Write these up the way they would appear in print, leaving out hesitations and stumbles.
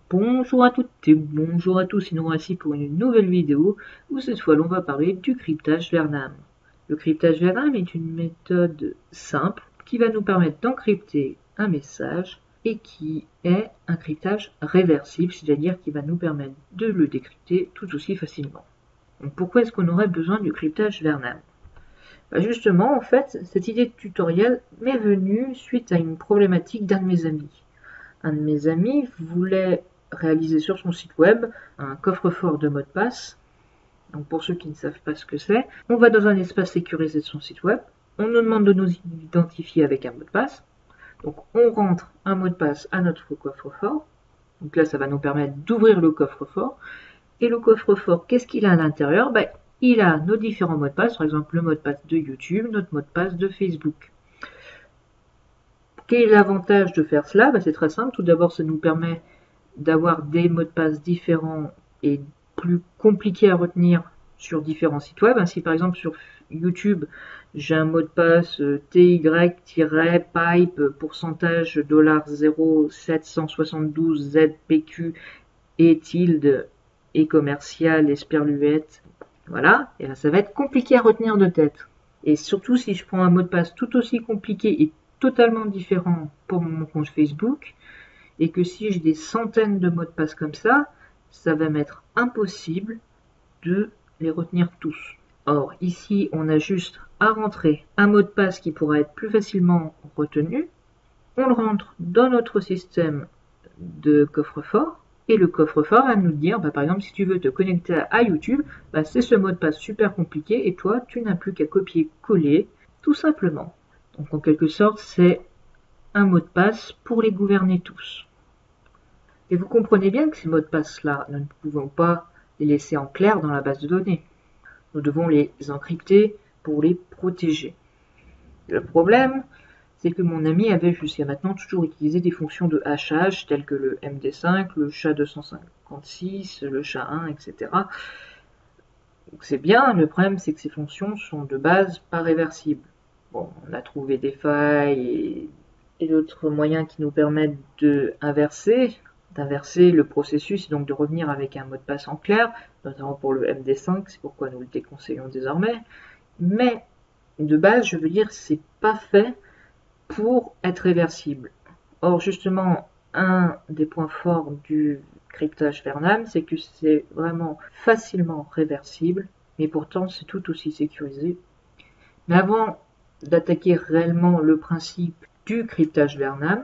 Bonjour à toutes et bonjour à tous, et nous voici pour une nouvelle vidéo où cette fois l'on va parler du cryptage Vernam. Le cryptage Vernam est une méthode simple qui va nous permettre d'encrypter un message et qui est un cryptage réversible, c'est-à-dire qui va nous permettre de le décrypter tout aussi facilement. Donc pourquoi est-ce qu'on aurait besoin du cryptage Vernam? Justement, en fait, cette idée de tutoriel m'est venue suite à une problématique d'un de mes amis. Un de mes amis voulait réaliser sur son site web un coffre-fort de mots de passe. Donc pour ceux qui ne savent pas ce que c'est, on va dans un espace sécurisé de son site web, on nous demande de nous identifier avec un mot de passe. Donc on rentre un mot de passe à notre coffre-fort. Donc là, ça va nous permettre d'ouvrir le coffre-fort. Et le coffre-fort, qu'est-ce qu'il a à l'intérieur? Il a nos différents mots de passe, par exemple le mot de passe de YouTube, notre mot de passe de Facebook. Quel est l'avantage de faire cela? C'est très simple. Tout d'abord, ça nous permet d'avoir des mots de passe différents et plus compliqués à retenir sur différents sites web. Ainsi, par exemple, sur YouTube, j'ai un mot de passe TY-pipe pourcentage $0,772 ZPQ et tilde et commercial esperluette. Voilà, et là, ça va être compliqué à retenir de tête. Et surtout, si je prends un mot de passe tout aussi compliqué et totalement différent pour mon compte Facebook, et que si j'ai des centaines de mots de passe comme ça va m'être impossible de les retenir tous. Or, ici, on a juste à rentrer un mot de passe qui pourra être plus facilement retenu. On le rentre dans notre système de coffre-fort, et le coffre-fort va nous dire, par exemple, si tu veux te connecter à YouTube, c'est ce mot de passe super compliqué, et toi, tu n'as plus qu'à copier-coller, tout simplement. Donc, en quelque sorte, c'est un mot de passe pour les gouverner tous. Et vous comprenez bien que ces mots de passe-là, nous ne pouvons pas les laisser en clair dans la base de données. Nous devons les encrypter pour les protéger. Le problème, c'est que mon ami avait jusqu'à maintenant toujours utilisé des fonctions de hachage telles que le MD5, le SHA-256, le SHA-1, etc. Donc c'est bien, le problème c'est que ces fonctions sont de base pas réversibles. Bon, on a trouvé des failles et d'autres moyens qui nous permettent d'inverser le processus et donc de revenir avec un mot de passe en clair, notamment pour le MD5, c'est pourquoi nous le déconseillons désormais. Mais de base, je veux dire, c'est pas fait pour être réversible. Or, justement, un des points forts du cryptage Vernam, c'est que c'est vraiment facilement réversible, mais pourtant c'est tout aussi sécurisé. Mais avant d'attaquer réellement le principe du cryptage Vernam,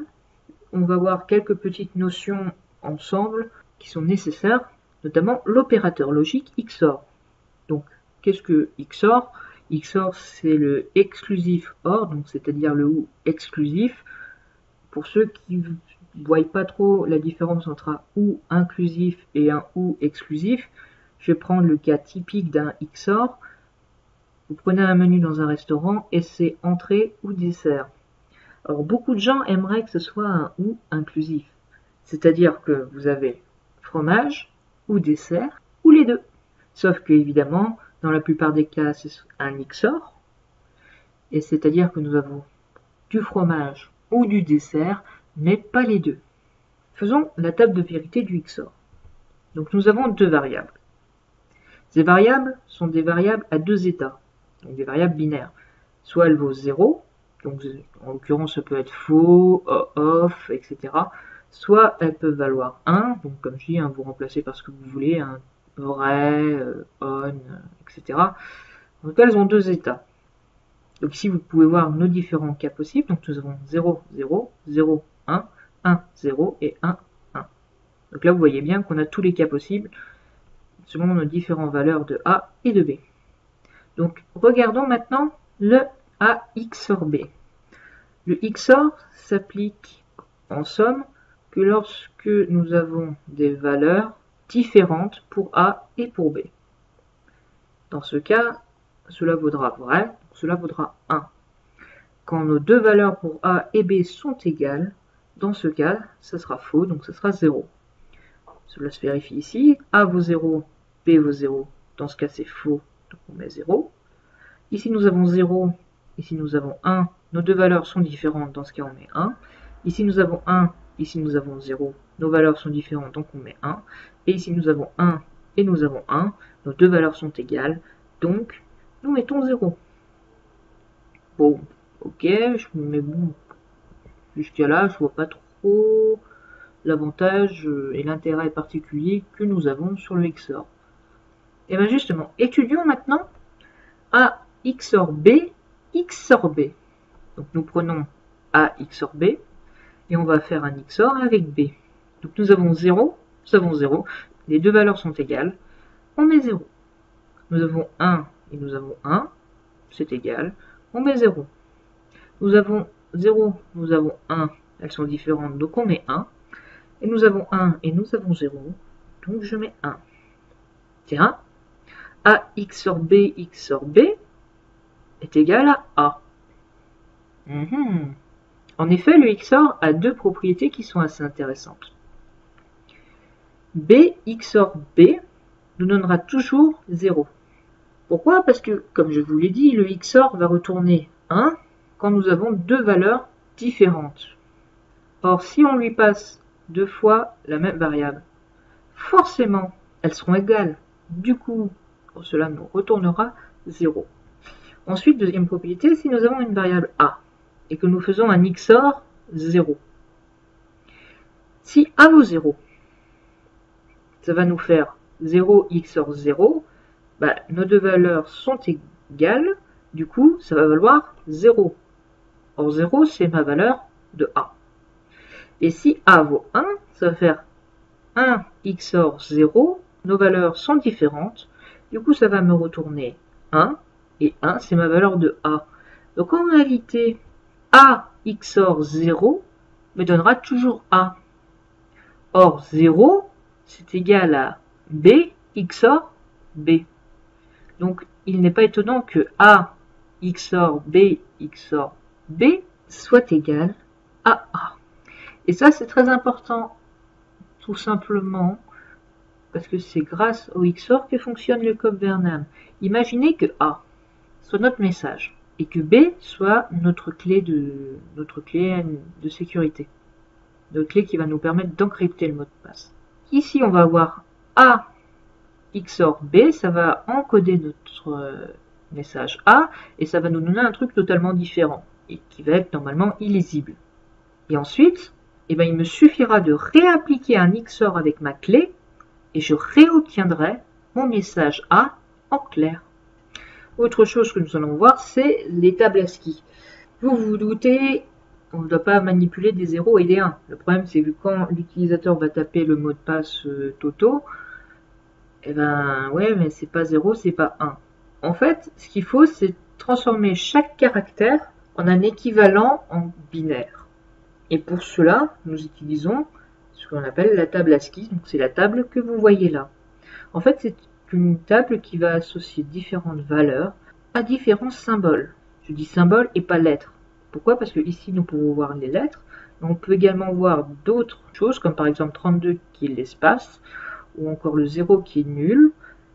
on va voir quelques petites notions ensemble qui sont nécessaires, notamment l'opérateur logique XOR. Donc, qu'est-ce que XOR? XOR, c'est le exclusif OR, donc c'est-à-dire le OU exclusif. Pour ceux qui ne voient pas trop la différence entre un OU inclusif et un OU exclusif, je vais prendre le cas typique d'un XOR. Vous prenez un menu dans un restaurant et c'est entrée ou dessert. Alors, beaucoup de gens aimeraient que ce soit un OU inclusif. C'est-à-dire que vous avez fromage ou dessert, ou les deux. Sauf que, évidemment, dans la plupart des cas, c'est un XOR. Et c'est-à-dire que nous avons du fromage ou du dessert, mais pas les deux. Faisons la table de vérité du XOR. Donc nous avons deux variables. Ces variables sont des variables à deux états, donc des variables binaires. Soit elle vaut 0, donc en l'occurrence ça peut être faux, off, etc. Soit elles peuvent valoir 1, donc comme je dis, vous remplacez par ce que vous voulez, vrai, on, etc. Donc elles ont deux états. Donc ici vous pouvez voir nos différents cas possibles. Donc nous avons 0, 0, 0, 1, 1, 0 et 1, 1. Donc là vous voyez bien qu'on a tous les cas possibles selon nos différentes valeurs de A et de B. Donc regardons maintenant le A XOR B. Le XOR s'applique en somme que lorsque nous avons des valeurs différentes pour A et pour B. Dans ce cas, cela vaudra vrai, cela vaudra 1. Quand nos deux valeurs pour A et B sont égales, dans ce cas, ça sera faux, donc ce sera 0. Cela se vérifie ici. A vaut 0, B vaut 0. Dans ce cas, c'est faux, donc on met 0. Ici, nous avons 0. Ici, nous avons 1. Nos deux valeurs sont différentes. Dans ce cas, on met 1. Ici, nous avons 1. Ici, nous avons 0. nos valeurs sont différentes, donc on met 1. Et ici, nous avons 1 et nous avons 1. Nos deux valeurs sont égales, donc nous mettons 0. Bon, ok, mais bon, jusqu'à là, je vois pas trop l'avantage et l'intérêt particulier que nous avons sur le XOR. Et bien justement, étudions maintenant A XOR B, XOR B. Donc nous prenons A XOR B, et on va faire un XOR avec B. Donc nous avons 0, les deux valeurs sont égales, on met 0. Nous avons 1 et nous avons 1, c'est égal, on met 0. Nous avons 0, nous avons 1, elles sont différentes, donc on met 1. Et nous avons 1 et nous avons 0, donc je mets 1. Tiens, A XOR B XOR B est égal à A. En effet, le XOR a deux propriétés qui sont assez intéressantes. B XOR B nous donnera toujours 0. Pourquoi? Parce que, comme je vous l'ai dit, le XOR va retourner 1 quand nous avons deux valeurs différentes. Or, si on lui passe deux fois la même variable, forcément, elles seront égales. Du coup, cela nous retournera 0. Ensuite, deuxième propriété, si nous avons une variable A et que nous faisons un XOR 0. Si A vaut 0, ça va nous faire 0 XOR 0. Bah, nos deux valeurs sont égales, du coup, ça va valoir 0. Or, 0, c'est ma valeur de A. Et si A vaut 1, ça va faire 1 XOR 0. Nos valeurs sont différentes. Du coup, ça va me retourner 1. Et 1, c'est ma valeur de A. Donc, en réalité, A XOR 0 me donnera toujours A. Or, 0, c'est égal à B XOR B. Donc, il n'est pas étonnant que A XOR B XOR B soit égal à A. Et ça, c'est très important, tout simplement, parce que c'est grâce au XOR que fonctionne le code Vernam. Imaginez que A soit notre message et que B soit notre clé de sécurité, notre clé qui va nous permettre d'encrypter le mot de passe. Ici, on va avoir A XOR B, ça va encoder notre message A et ça va nous donner un truc totalement différent et qui va être normalement illisible. Et ensuite, eh ben, il me suffira de réappliquer un XOR avec ma clé et je réobtiendrai mon message A en clair. Autre chose que nous allons voir, c'est les tables ASCII. Vous vous doutez, on ne doit pas manipuler des 0 et des 1. Le problème, c'est que quand l'utilisateur va taper le mot de passe Toto, eh ben ouais, mais c'est pas 0, c'est pas 1. En fait, ce qu'il faut, c'est transformer chaque caractère en un équivalent en binaire. Et pour cela, nous utilisons ce qu'on appelle la table ASCII. Donc c'est la table que vous voyez là. En fait, c'est une table qui va associer différentes valeurs à différents symboles. Je dis symboles et pas lettres. Pourquoi? Parce que ici, nous pouvons voir les lettres. Mais on peut également voir d'autres choses, comme par exemple 32 qui est l'espace, ou encore le 0 qui est nul,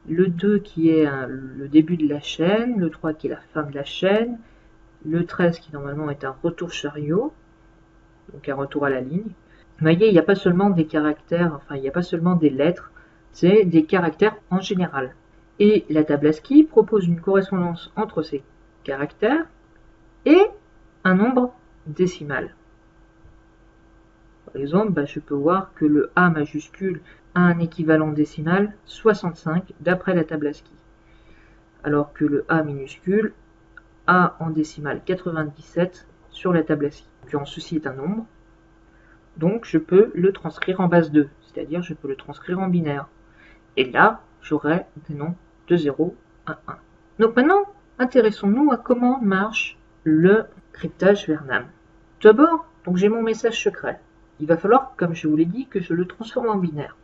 le 2 qui est le début de la chaîne, le 3 qui est la fin de la chaîne, le 13 qui normalement est un retour chariot, donc un retour à la ligne. Vous voyez, il n'y a pas seulement des caractères, enfin il n'y a pas seulement des lettres, c'est des caractères en général. Et la table ASCII propose une correspondance entre ces caractères et un nombre décimal. Par exemple, je peux voir que le A majuscule a un équivalent décimal 65 d'après la table ASCII, alors que le A minuscule a en décimal 97 sur la table ASCII. Puis ceci est un nombre, donc je peux le transcrire en base 2, c'est-à-dire je peux le transcrire en binaire. Et là, j'aurai des noms de 0 à 1. Donc maintenant, intéressons-nous à comment marche le cryptage Vernam. Tout d'abord, j'ai mon message secret. Il va falloir, comme je vous l'ai dit, que je le transforme en binaire.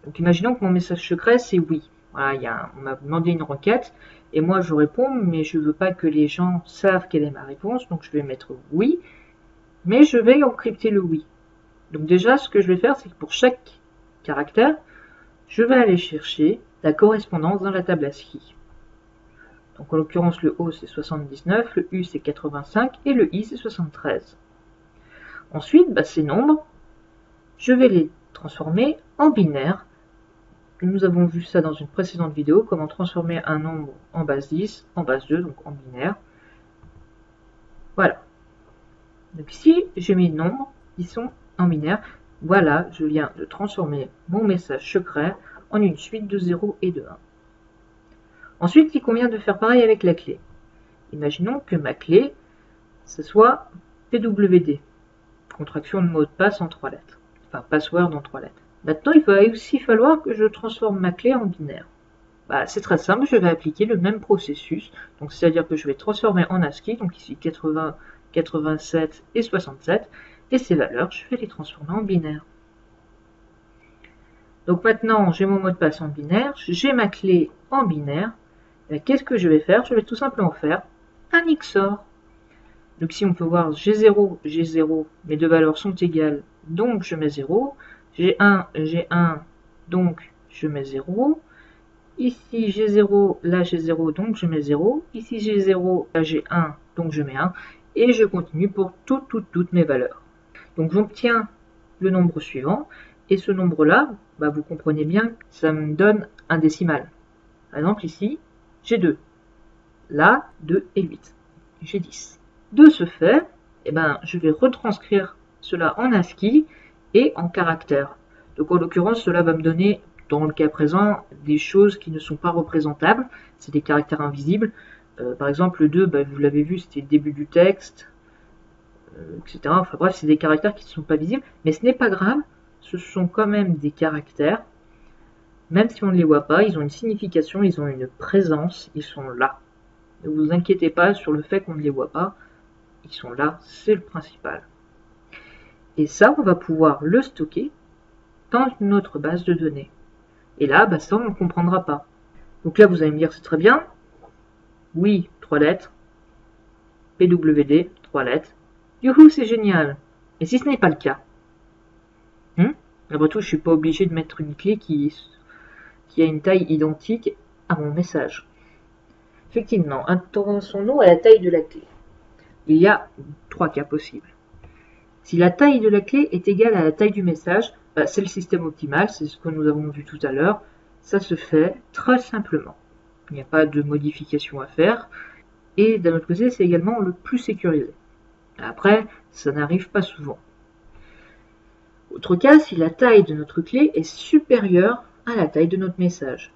Donc imaginons que mon message secret, c'est oui. Voilà, on m'a demandé une requête, et moi je réponds, mais je ne veux pas que les gens savent quelle est ma réponse, donc je vais mettre oui, mais je vais encrypter le oui. Donc déjà, ce que je vais faire, c'est que pour chaque caractère, je vais aller chercher la correspondance dans la table ASCII. Donc en l'occurrence, le O c'est 79, le U c'est 85 et le I c'est 73. Ensuite, ces nombres, je vais les transformer en binaire. Nous avons vu ça dans une précédente vidéo, comment transformer un nombre en base 10, en base 2, donc en binaire. Voilà. Donc ici, j'ai mis nombres qui sont en binaire. Voilà, je viens de transformer mon message secret en une suite de 0 et de 1. Ensuite, il convient de faire pareil avec la clé. Imaginons que ma clé, ce soit PWD, contraction de mot de passe en 3 lettres, enfin password en 3 lettres. Maintenant, il va aussi falloir que je transforme ma clé en binaire. C'est très simple, je vais appliquer le même processus, donc c'est-à-dire que je vais transformer en ASCII, donc ici 80, 87 et 67, et ces valeurs, je vais les transformer en binaire. Donc maintenant, j'ai mon mot de passe en binaire, j'ai ma clé en binaire. Qu'est-ce que je vais faire? Je vais tout simplement faire un XOR. Donc ici, on peut voir G0, mes deux valeurs sont égales, donc je mets 0. G1, donc je mets 0. Ici G0, là G0, donc je mets 0. Ici G0, là G1, donc je mets 1. Et je continue pour toutes mes valeurs. Donc j'obtiens le nombre suivant. Et ce nombre-là, vous comprenez bien que ça me donne un décimal. Par exemple ici, j'ai 2. Là, 2 et 8. J'ai 10. De ce fait, je vais retranscrire cela en ASCII et en caractères. Donc en l'occurrence, cela va me donner, dans le cas présent, des choses qui ne sont pas représentables. C'est des caractères invisibles. Par exemple, le 2, vous l'avez vu, c'était le début du texte, etc. Enfin bref, c'est des caractères qui ne sont pas visibles. Mais ce n'est pas grave, ce sont quand même des caractères. Même si on ne les voit pas, ils ont une signification, ils ont une présence, ils sont là. Ne vous inquiétez pas sur le fait qu'on ne les voit pas. Ils sont là, c'est le principal. Et ça, on va pouvoir le stocker dans notre base de données. Et là, ça, on ne comprendra pas. Donc là, vous allez me dire, c'est très bien. Oui, 3 lettres. PWD, 3 lettres. Youhou, c'est génial. Et si ce n'est pas le cas? Après tout, je ne suis pas obligé de mettre une clé qui a une taille identique à mon message. Effectivement, intéressons-nous à la taille de la clé. Il y a 3 cas possibles. Si la taille de la clé est égale à la taille du message, c'est le système optimal, c'est ce que nous avons vu tout à l'heure. Ça se fait très simplement. Il n'y a pas de modification à faire. Et d'un autre côté, c'est également le plus sécurisé. Après, ça n'arrive pas souvent. Autre cas, si la taille de notre clé est supérieure à la taille de notre message.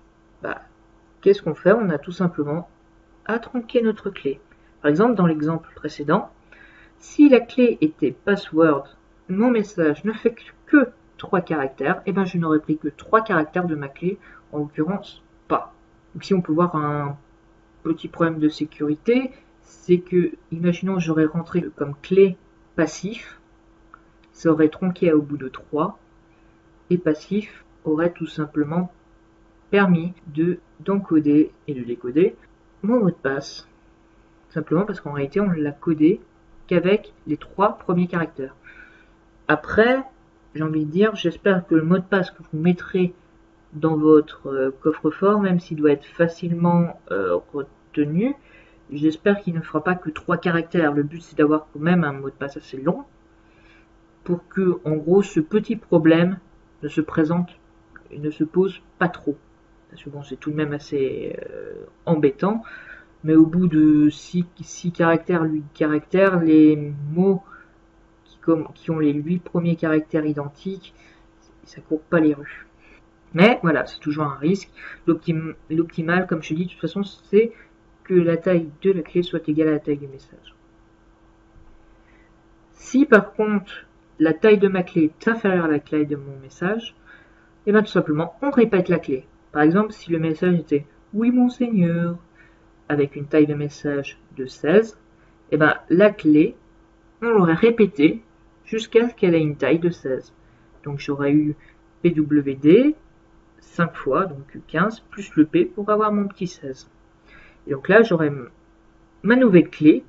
Qu'est-ce qu'on fait? On a tout simplement à tronquer notre clé. Par exemple, dans l'exemple précédent, si la clé était password, mon message ne fait que 3 caractères, et je n'aurais pris que 3 caractères de ma clé, en l'occurrence pas. Donc ici on peut voir un petit problème de sécurité, c'est que, imaginons j'aurais rentré comme clé passif, ça aurait tronqué au bout de 3, et passif aurait tout simplement permis d'encoder et de décoder mon mot de passe. Simplement parce qu'en réalité on l'a codé qu'avec les 3 premiers caractères. Après, j'ai envie de dire, j'espère que le mot de passe que vous mettrez dans votre coffre-fort, même s'il doit être facilement retenu, j'espère qu'il ne fera pas que 3 caractères. Le but c'est d'avoir quand même un mot de passe assez long pour que, en gros, ce petit problème ne se présente et ne se pose pas trop. Parce que bon, c'est tout de même assez embêtant. Mais au bout de 6 caractères, 8 caractères, les mots qui ont les 8 premiers caractères identiques, ça court pas les rues. Mais voilà, c'est toujours un risque. L'optimal, comme je dis, de toute façon, c'est que la taille de la clé soit égale à la taille du message. Si par contre, la taille de ma clé est inférieure à la taille de mon message, et tout simplement, on répète la clé. Par exemple, si le message était « Oui, monseigneur », avec une taille de message de 16, la clé, on l'aurait répétée jusqu'à ce qu'elle ait une taille de 16. Donc j'aurais eu PWD 5 fois, donc 15, plus le P pour avoir mon petit 16. Et donc là, j'aurais ma nouvelle clé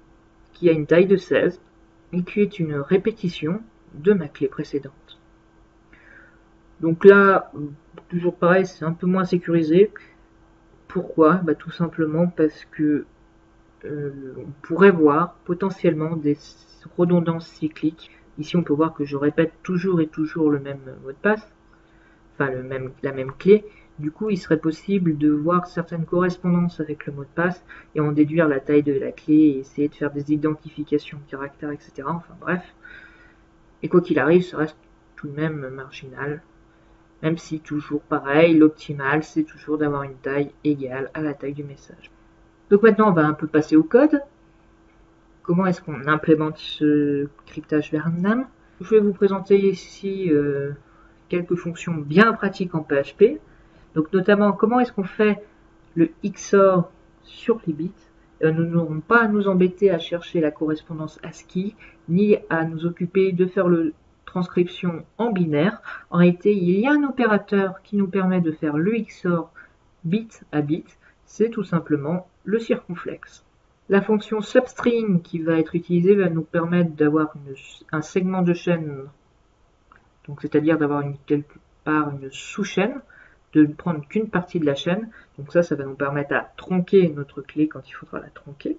qui a une taille de 16 et qui est une répétition de ma clé précédente. Donc là, toujours pareil, c'est un peu moins sécurisé. Pourquoi? Tout simplement parce que on pourrait voir potentiellement des redondances cycliques ici on peut voir que je répète toujours et toujours le même mot de passe, enfin la même clé. Du coup, il serait possible de voir certaines correspondances avec le mot de passe et en déduire la taille de la clé et essayer de faire des identifications de caractères, etc. Enfin bref. Et quoi qu'il arrive, ça reste tout de même marginal. Même si toujours pareil, l'optimal, c'est toujours d'avoir une taille égale à la taille du message. Donc maintenant, on va un peu passer au code. Comment est-ce qu'on implémente ce cryptage Vernam? Je vais vous présenter ici quelques fonctions bien pratiques en PHP. Donc notamment, comment est-ce qu'on fait le XOR sur les bits. Nous n'aurons pas à nous embêter à chercher la correspondance ASCII, ni à nous occuper de faire la transcription en binaire. En réalité, il y a un opérateur qui nous permet de faire le XOR bit à bit. C'est tout simplement le circonflexe. La fonction substring qui va être utilisée va nous permettre d'avoir un segment de chaîne, donc c'est-à-dire d'avoir quelque part une sous-chaîne, de ne prendre qu'une partie de la chaîne. Donc ça va nous permettre à tronquer notre clé quand il faudra la tronquer.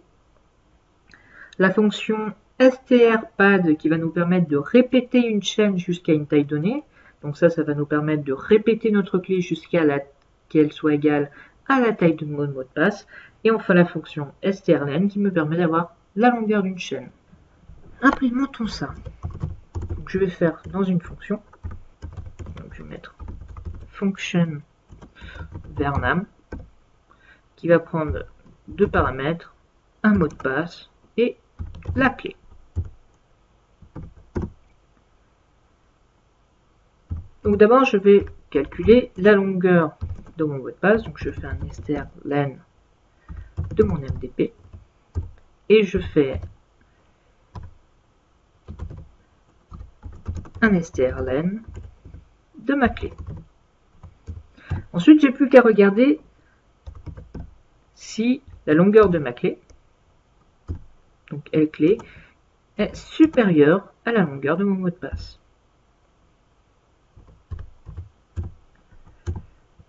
La fonction strpad qui va nous permettre de répéter une chaîne jusqu'à une taille donnée. Donc ça va nous permettre de répéter notre clé jusqu'à qu'elle soit égale à la taille de mon mot de passe. Et enfin la fonction strlen qui me permet d'avoir la longueur d'une chaîne. Implémentons ça. Donc je vais faire dans une fonction. Donc je vais mettre function Vernam qui va prendre deux paramètres, un mot de passe et la clé. Donc d'abord je vais calculer la longueur de mon mot de passe, donc je fais un strlen de mon MDP et je fais un strlen de ma clé. Ensuite j'ai plus qu'à regarder si la longueur de ma clé, donc L clé, est supérieure à la longueur de mon mot de passe.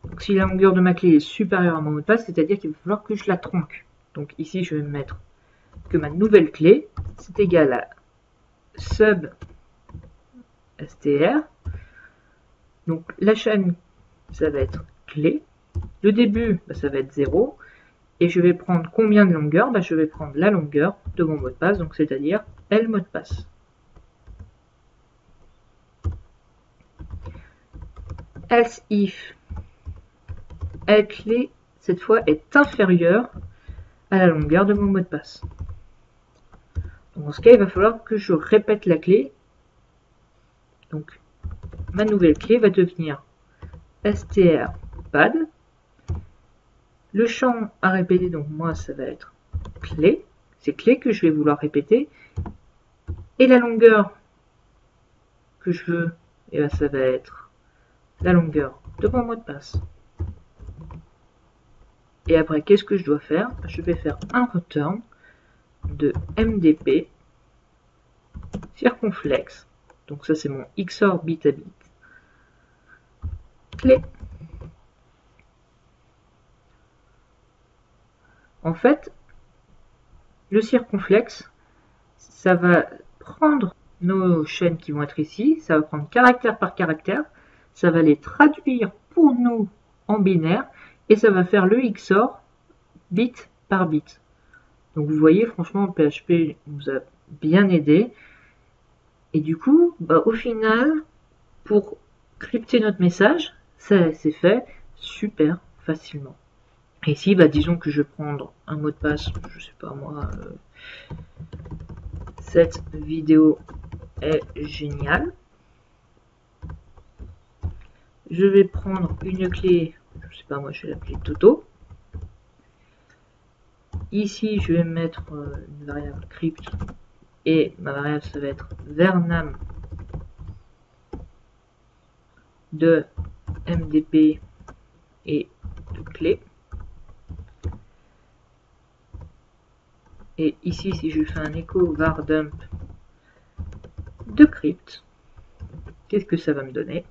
Donc, si la longueur de ma clé est supérieure à mon mot de passe, c'est-à-dire qu'il va falloir que je la tronque. Donc ici, je vais mettre que ma nouvelle clé, c'est égal à sub str. Donc la chaîne, ça va être clé. Le début, ça va être 0. Et je vais prendre combien de longueur? Je vais prendre la longueur de mon mot de passe, donc c'est-à-dire L mot de passe. Else if L clé, cette fois, est inférieure à la longueur de mon mot de passe. Donc, dans ce cas, il va falloir que je répète la clé. Donc, ma nouvelle clé va devenir strpad. Le champ à répéter, donc moi, ça va être clé. C'est clé que je vais vouloir répéter. Et la longueur que je veux, et bien, ça va être la longueur de mon mot de passe. Et après, qu'est-ce que je dois faire? Je vais faire un return de MDP circonflexe. Donc ça, c'est mon XOR bit à bit. Clé. En fait, le circonflexe, ça va prendre nos chaînes qui vont être ici, ça va prendre caractère par caractère, ça va les traduire pour nous en binaire, et ça va faire le XOR bit par bit. Donc vous voyez, franchement, PHP nous a bien aidé. Et du coup, au final, pour crypter notre message, ça s'est fait super facilement. Et ici, disons que je vais prendre un mot de passe, je sais pas moi, cette vidéo est géniale. Je vais prendre une clé, je sais pas moi, je vais l'appeler Toto. Ici, je vais mettre une variable crypt et ma variable, ça va être Vernam de MDP et de clé. Et ici, si je fais un écho var dump de crypt, qu'est-ce que ça va me donner?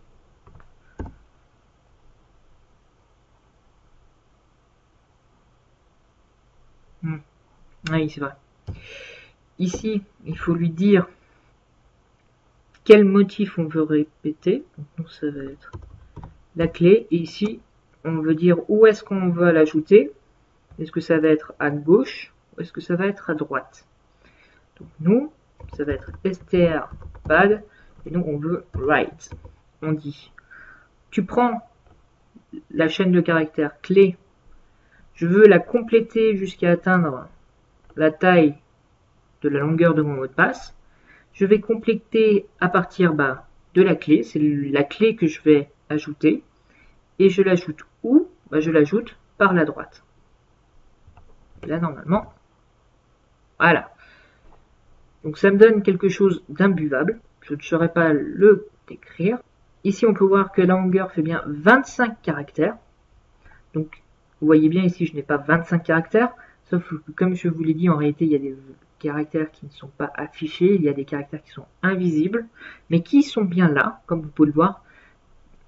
Oui, c'est vrai. Ici, il faut lui dire quel motif on veut répéter. Donc nous, ça va être la clé. Et ici, on veut dire où est-ce qu'on va l'ajouter. Est-ce que ça va être à gauche ou est-ce que ça va être à droite? Donc nous, ça va être str pad et nous on veut right. On dit, tu prends la chaîne de caractères clé, je veux la compléter jusqu'à atteindre la taille de la longueur de mon mot de passe. Je vais compléter à partir de la clé, c'est la clé que je vais ajouter. Et je l'ajoute où? Je l'ajoute par la droite. Et là normalement, voilà. Donc ça me donne quelque chose d'imbuvable. Je ne saurais pas le décrire. Ici on peut voir que la longueur fait bien 25 caractères. Donc vous voyez bien ici je n'ai pas 25 caractères. Sauf que comme je vous l'ai dit, en réalité il y a des caractères qui ne sont pas affichés. Il y a des caractères qui sont invisibles. Mais qui sont bien là, comme vous pouvez le voir.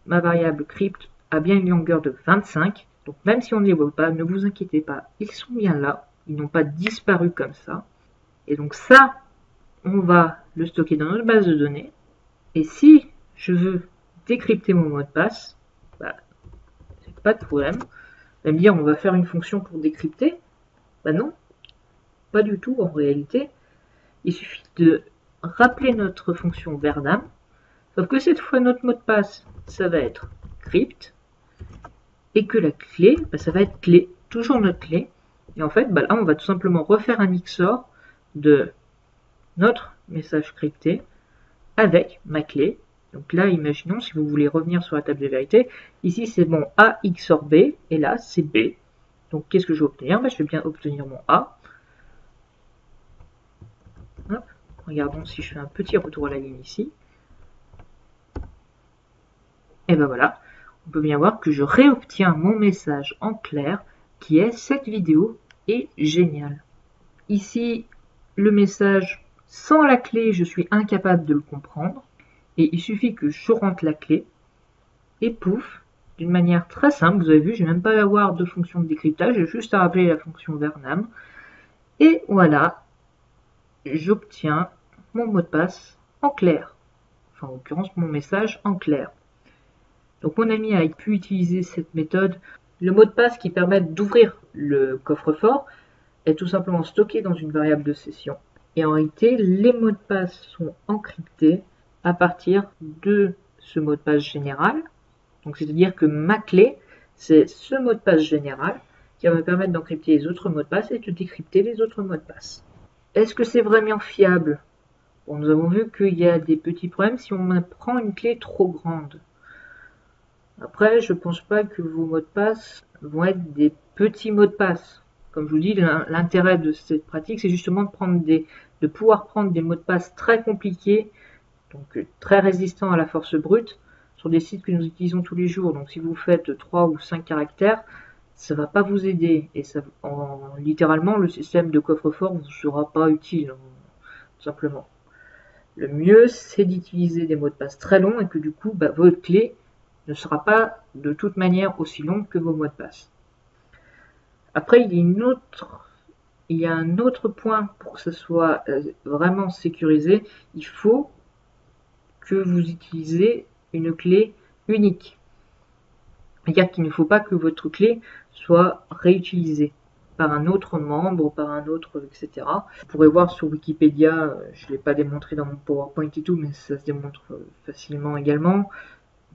Ma variable crypt a bien une longueur de 25. Donc même si on ne les voit pas, ne vous inquiétez pas. Ils sont bien là. Ils n'ont pas disparu comme ça. Et donc ça, on va le stocker dans notre base de données. Et si je veux décrypter mon mot de passe, c'est pas de problème. Vous allez me dire, on va faire une fonction pour décrypter. Non, pas du tout en réalité. Il suffit de rappeler notre fonction Verdam. Sauf que cette fois, notre mot de passe, ça va être crypt. Et que la clé, ça va être clé. Toujours notre clé. Et en fait, là, on va tout simplement refaire un XOR de notre message crypté avec ma clé. Donc là, imaginons, si vous voulez revenir sur la table de vérité, ici c'est mon A XOR B, et là c'est B. Donc qu'est-ce que je vais obtenir? Je vais bien obtenir mon A. Hop. Regardons si je fais un petit retour à la ligne ici. Et ben voilà, on peut bien voir que je réobtiens mon message en clair, qui est cette vidéo est géniale. Ici, le message sans la clé, je suis incapable de le comprendre. Et il suffit que je rentre la clé, et pouf, d'une manière très simple, vous avez vu, je n'ai même pas à avoir de fonction de décryptage, j'ai juste à rappeler la fonction Verdam. Et voilà, j'obtiens mon mot de passe en clair. Enfin, en l'occurrence, mon message en clair. Donc mon ami a pu utiliser cette méthode. Le mot de passe qui permet d'ouvrir le coffre-fort est tout simplement stocké dans une variable de session. Et en réalité, les mots de passe sont encryptés à partir de ce mot de passe général. Donc c'est-à-dire que ma clé, c'est ce mot de passe général qui va me permettre d'encrypter les autres mots de passe et de décrypter les autres mots de passe. Est-ce que c'est vraiment fiable? Bon, nous avons vu qu'il y a des petits problèmes si on prend une clé trop grande. Après, je ne pense pas que vos mots de passe vont être des petits mots de passe. Comme je vous dis, l'intérêt de cette pratique, c'est justement de pouvoir prendre des mots de passe très compliqués, donc très résistants à la force brute, sur des sites que nous utilisons tous les jours. Donc si vous faites 3 ou 5 caractères, ça ne va pas vous aider. Et ça, littéralement, le système de coffre-fort ne vous sera pas utile, tout simplement. Le mieux, c'est d'utiliser des mots de passe très longs et que du coup, votre clé ne sera pas de toute manière aussi longue que vos mots de passe. Après, il y a un autre point pour que ce soit vraiment sécurisé. Il faut que vous utilisez une clé unique. C'est-à-dire qu'il ne faut pas que votre clé soit réutilisée par un autre membre, par un autre, etc. Vous pourrez voir sur Wikipédia, je ne l'ai pas démontré dans mon PowerPoint et tout, mais ça se démontre facilement également,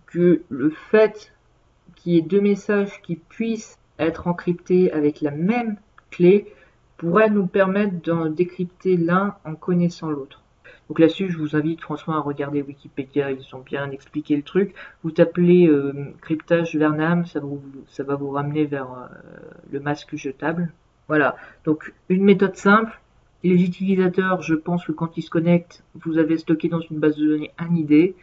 que le fait qu'il y ait deux messages qui puissent être encryptés avec la même clé pourrait nous permettre de décrypter l'un en connaissant l'autre. Donc là-dessus, je vous invite franchement à regarder Wikipédia, ils ont bien expliqué le truc. Vous tapez cryptage Verdam, ça va vous ramener vers le masque jetable. Voilà, donc une méthode simple. Les utilisateurs, je pense que quand ils se connectent, vous avez stocké dans une base de données un ID.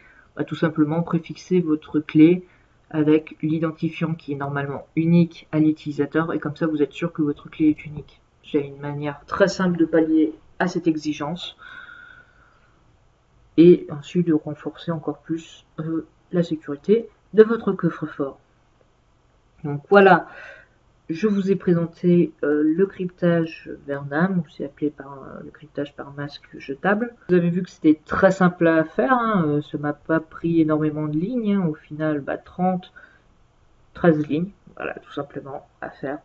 Tout simplement préfixer votre clé avec l'identifiant qui est normalement unique à l'utilisateur et comme ça vous êtes sûr que votre clé est unique. C'est une manière très simple de pallier à cette exigence et ensuite de renforcer encore plus la sécurité de votre coffre-fort. Donc voilà, Je vous ai présenté le cryptage Vernam, aussi appelé le cryptage par masque jetable. Vous avez vu que c'était très simple à faire, hein, ça m'a pas pris énormément de lignes, hein, au final 13 lignes, voilà, tout simplement à faire.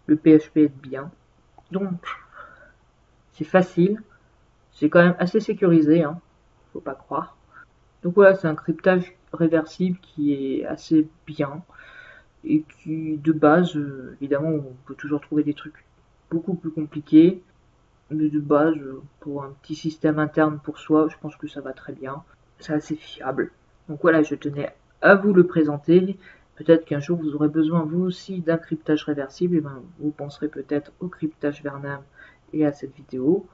Le PHP est bien, donc c'est facile, c'est quand même assez sécurisé, hein, faut pas croire. Donc voilà, c'est un cryptage réversible qui est assez bien. Et qui, de base, évidemment, on peut toujours trouver des trucs beaucoup plus compliqués, mais de base, pour un petit système interne pour soi, je pense que ça va très bien. C'est assez fiable. Donc voilà, je tenais à vous le présenter. Peut-être qu'un jour vous aurez besoin vous aussi d'un cryptage réversible, et ben vous penserez peut-être au cryptage Vernam et à cette vidéo.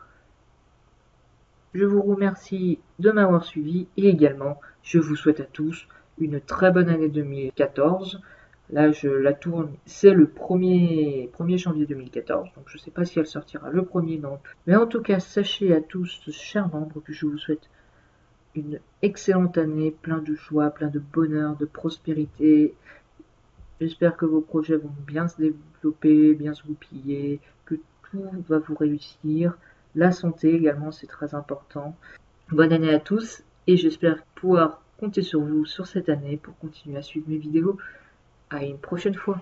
Je vous remercie de m'avoir suivi et également je vous souhaite à tous une très bonne année 2014. Là, je la tourne, c'est le 1er janvier 2014, donc je ne sais pas si elle sortira le 1er non. Mais en tout cas, sachez à tous, chers membres, que je vous souhaite une excellente année, plein de joie, plein de bonheur, de prospérité. J'espère que vos projets vont bien se développer, bien se goupiller, que tout va vous réussir. La santé également, c'est très important. Bonne année à tous et j'espère pouvoir compter sur vous sur cette année pour continuer à suivre mes vidéos. À une prochaine fois.